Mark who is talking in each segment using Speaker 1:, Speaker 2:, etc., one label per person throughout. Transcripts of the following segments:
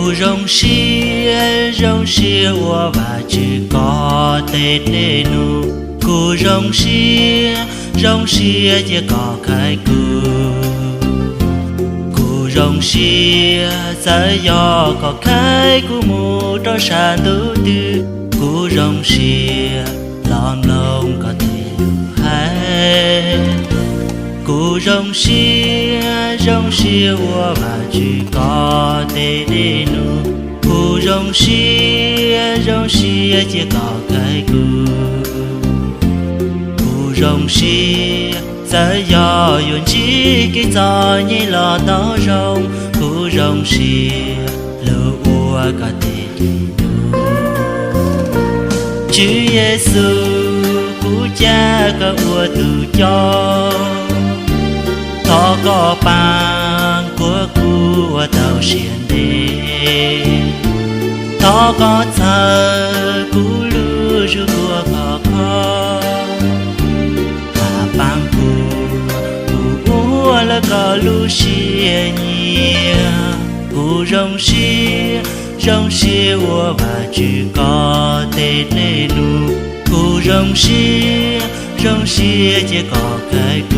Speaker 1: Cụ rong xia ua và chỉ có tết lê nu. Cụ rong xia chỉ có khai cụ. Cụ rong xia sẽ do có khai cụ mù cho sàn tu tư. Cụ rong xia lòng lòng có thể hay. Cụ rong xia ua và chỉ có tê đê nu. Cụ rong xia chỉ có cái cụ. Cụ rong xia sẽ do yun chỉ cái gió như lò tao rong. Cụ rong xia lỡ ua cả tê đê nu. Chúa Giêsu cụ cha cả ua từ cho. Thọ có bàn của cụ tàu xiên đê. Thọ có thơ cụ lưu ru của khó. Hà bàn cụ ua là có lưu xiên nhia. Cụ rong xia ua và chỉ có tê lê nu. Cụ rong xia chỉ có cái cụ.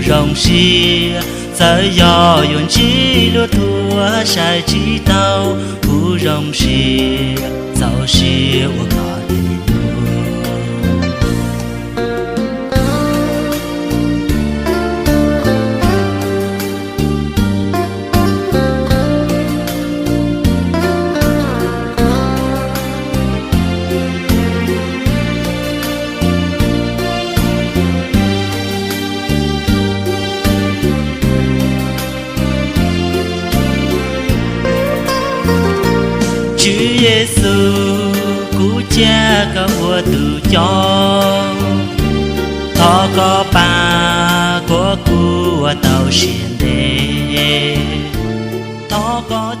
Speaker 1: Rong xia sẽ do yun chỉ lúa thua sai chỉ tao. Cụ rong xia sao xia ua có tê nu. Chúa Giêsu cụ cha cả ua từ cho. Thọ có ba của cụ tàu xiên đê. Thọ có